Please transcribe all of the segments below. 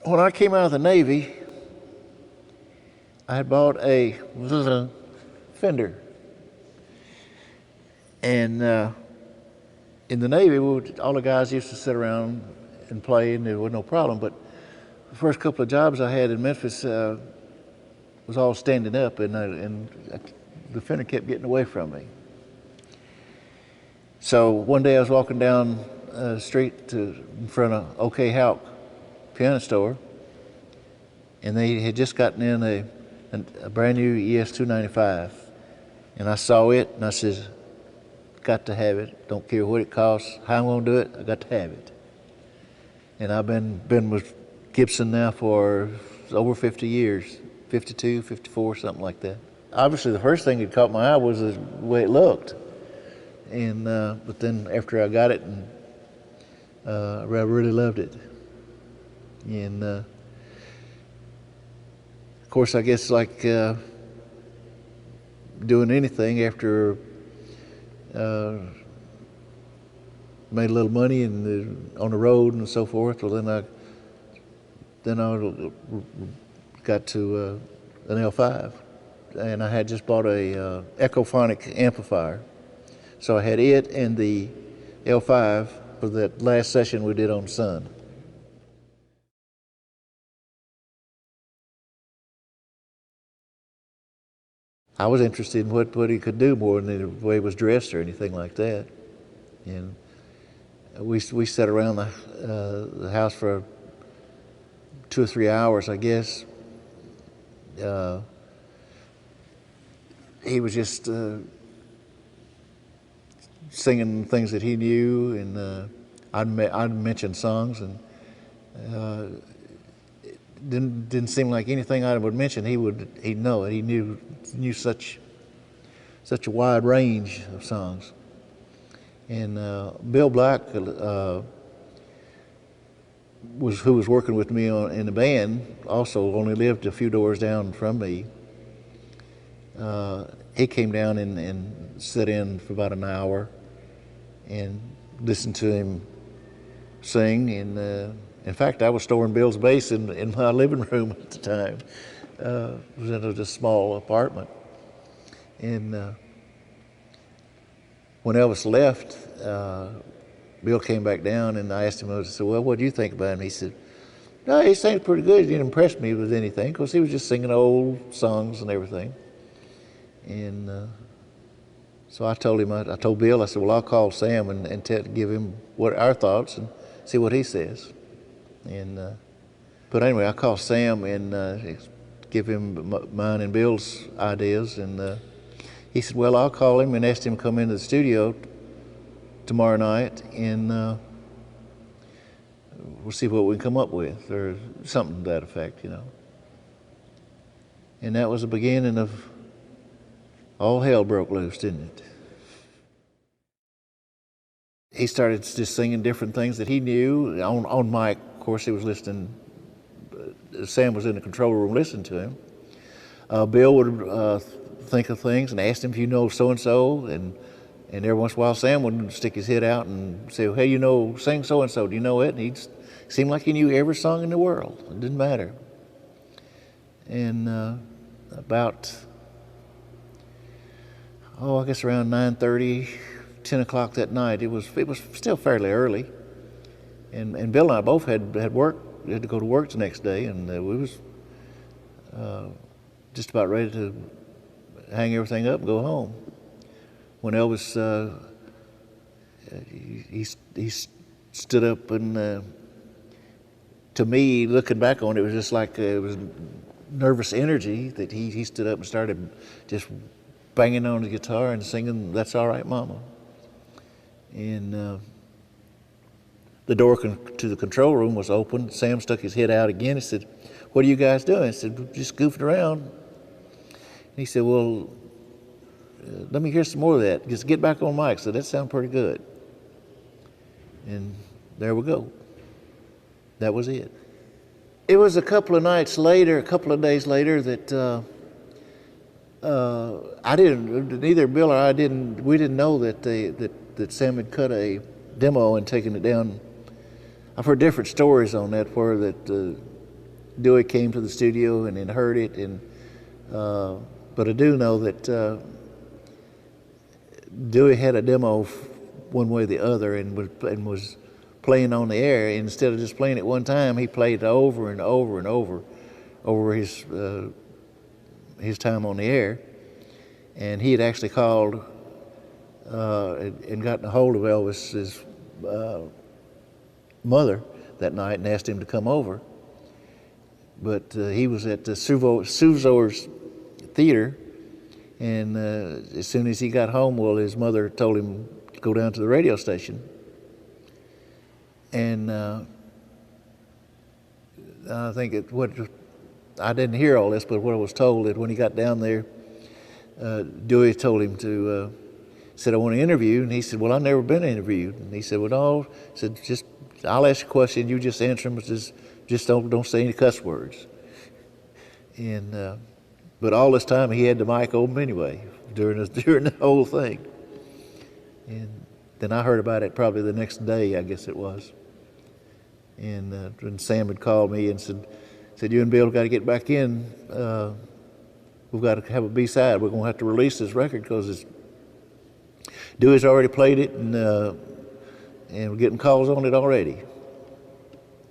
When I came out of the Navy, I had bought a Fender. And in the Navy, all the guys used to sit around and play, and there was no problem. But the first couple of jobs I had in Memphis was all standing up, and the Fender kept getting away from me. So one day I was walking down the street in front of OK Houck piano store, and they had just gotten in a brand new ES 295, and I saw it, and I said, got to have it. Don't care what it costs, how I'm gonna do it, I got to have it. And I've been with Gibson now for over 50 years, 52, 54, something like that. Obviously the first thing that caught my eye was the way it looked. And but then after I got it, I really loved it. And of course, I guess like doing anything after made a little money and on the road and so forth. Well, then I got to an L5, and I had just bought a echophonic amplifier. So I had it and the L5 for that last session we did on Sun. I was interested in what he could do more than the way he was dressed or anything like that. And we sat around the house for 2 or 3 hours, I guess. He was just singing things that he knew, and I'd mention songs, and it didn't seem like anything I would mention he'd know it. He knew such a wide range of songs. And Bill Black, who was working with me in the band, also only lived a few doors down from me. He came down and sat in for about an hour and listened to him sing. And in fact, I was storing Bill's bass in my living room at the time. It was in a small apartment. And when Elvis left, Bill came back down, and I asked him, I said, well, what do you think about him? He said, no, he sang pretty good. He didn't impress me with anything, because he was just singing old songs and everything. And so I told Bill, I said, well, I'll call Sam and give him what our thoughts and see what he says. And but anyway, I called Sam and give him mine and Bill's ideas, and he said, well, I'll call him and ask him to come into the studio tomorrow night, and we'll see what we can come up with, or something to that effect, you know. And that was the beginning of all hell broke loose, didn't it? He started just singing different things that he knew. On mic, of course, he was listening. Sam was in the control room listening to him. Bill would think of things and ask him if you know so-and-so, and every once in a while Sam would stick his head out and say, hey, you know, sing so-and-so, do you know it? And he'd seem like he knew every song in the world. It didn't matter. And about, I guess around 9:30, 10 o'clock that night, it was still fairly early. And Bill and I both had to go to work the next day, and we was just about ready to hang everything up and go home. When Elvis, he stood up, and to me, looking back on it, was just like it was nervous energy that he stood up and started just banging on the guitar and singing "That's All Right, Mama." And the door to the control room was open. Sam stuck his head out again. He said, "What are you guys doing?" I said, "Just goofing around." And he said, "Well, let me hear some more of that. Just get back on mic." So that sounded pretty good. And there we go. That was it. It was a couple of days later that neither Bill or I we didn't know that Sam had cut a demo and taken it down. I've heard different stories on that, where that Dewey came to the studio and then heard it, and but I do know that Dewey had a demo one way or the other, and was playing on the air. And instead of just playing it one time, he played it over and over and over his time on the air. And he had actually called and gotten a hold of Elvis's mother that night and asked him to come over. But he was at the Suzor's theater, and as soon as he got home, well, his mother told him to go down to the radio station. And I think I didn't hear all this, but what I was told that when he got down there, Dewey told him to, said, I want to interview, and he said, well, I've never been interviewed. And he said, well, no, said, just, I'll ask you a question, you just answer them, just don't say any cuss words. And but all this time he had the mic open anyway during the whole thing. And then I heard about it probably the next day, I guess it was. And when Sam had called me and said, you and Bill got to get back in. We've got to have a B-side. We're going to have to release this record because Dewey's already played it, and we're getting calls on it already.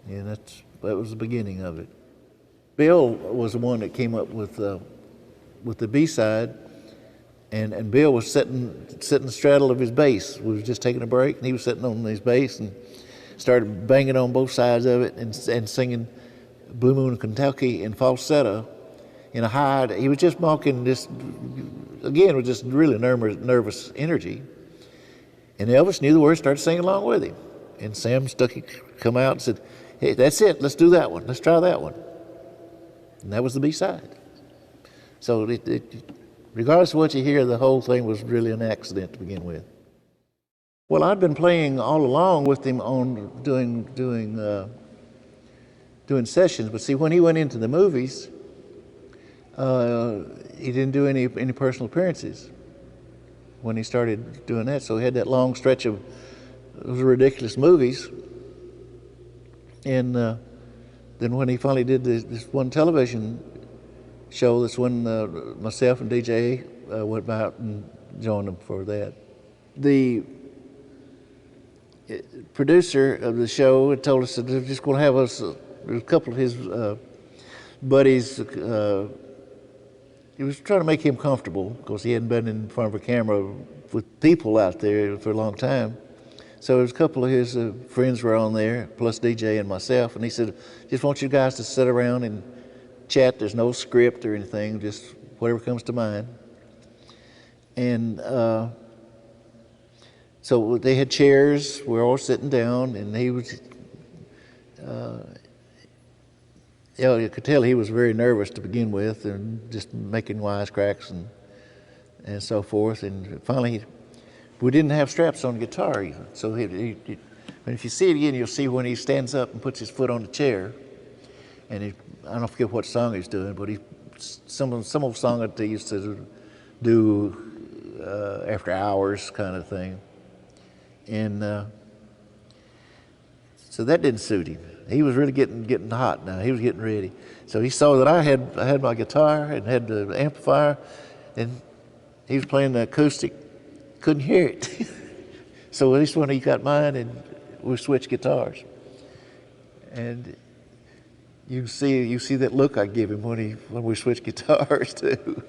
And that was the beginning of it. Bill was the one that came up with the B-side, and Bill was sitting the straddle of his bass. We was just taking a break, and he was sitting on his bass and started banging on both sides of it and singing Blue Moon of Kentucky in falsetto in a high. He was just mocking this, again, with just really nervous energy. And Elvis knew the words, started singing along with him. And Sam come out and said, hey, that's it, let's do that one, let's try that one. And that was the B-side. So regardless of what you hear, the whole thing was really an accident to begin with. Well, I'd been playing all along with him on doing sessions, but see, when he went into the movies, he didn't do any personal appearances when he started doing that. So he had that long stretch of those ridiculous movies, and then when he finally did this one television show, that's when myself and DJ went out and joined him for that. The producer of the show had told us that they're just going to have us, a couple of his buddies, he was trying to make him comfortable because he hadn't been in front of a camera with people out there for a long time. So there was a couple of his friends were on there, plus DJ and myself, and he said, just want you guys to sit around and chat. There's no script or anything, just whatever comes to mind. And so they had chairs, we were all sitting down, and he was, you could tell he was very nervous to begin with, and just making wisecracks and so forth. And finally, we didn't have straps on the guitar even. So if you see it again, you'll see when he stands up and puts his foot on the chair, and I don't forget what song he's doing, but some old song that they used to do after hours kind of thing. And so that didn't suit him. He was really getting hot now. He was getting ready. So he saw that I had my guitar and had the amplifier, and he was playing the acoustic. Couldn't hear it. So at least when he got mine, and we switched guitars. And you see that look I give him when we switched guitars too.